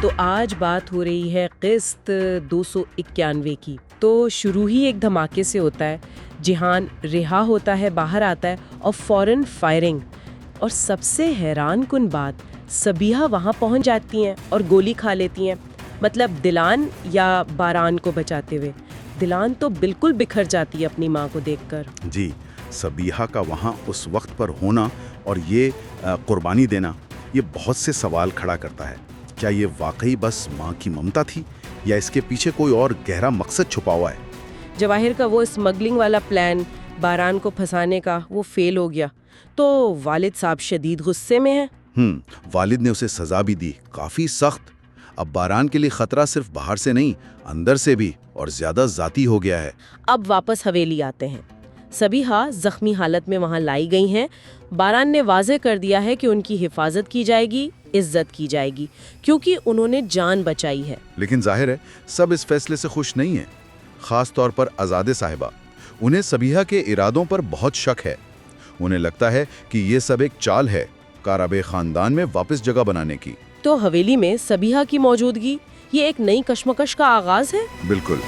तो आज बात हो रही है किस्त 291 की। तो शुरू ही एक धमाके से होता है। जिहान रिहा होता है, बाहर आता है और फौरन फायरिंग। और सबसे हैरान बात, सबीहा वहां पहुंच जाती हैं और गोली खा लेती हैं, मतलब दिलान या बारान को बचाते हुए। दिलान तो बिल्कुल बिखर जाती है अपनी माँ को देखकर। जी, सबीहा का वहाँ उस वक्त पर होना और ये कुर्बानी देना, ये बहुत से सवाल खड़ा करता है। क्या ये वाकई बस माँ की ममता थी या इसके पीछे कोई और गहरा मकसद छुपा हुआ है? जवाहिर का वो स्मगलिंग वाला प्लान बारान को फंसाने का, वो फेल हो गया, तो वालिद साहब शदीद गुस्से में हैं। वालिद ने उसे सजा भी दी, काफी सख्त। अब बारान के लिए खतरा सिर्फ बाहर से नहीं, अंदर से भी, और ज्यादा जाती हो गया है। अब वापस हवेली आते हैं। सबीहा जख्मी हालत में वहां लाई गई हैं। बारान ने वाजे कर दिया है कि उनकी हिफाजत की जाएगी, इज्जत की जाएगी, क्योंकि उन्होंने जान बचाई है। लेकिन जाहिर है सब इस फैसले से खुश नहीं है, खास तौर पर आजादे साहिबा। उन्हें सबीहा के इरादों पर बहुत शक है। उन्हें लगता है कि ये सब एक चाल है कारबे खानदान में वापस जगह बनाने की। तो हवेली में सबीहा की मौजूदगी, ये एक नई कश्मकश का आगाज है। बिल्कुल।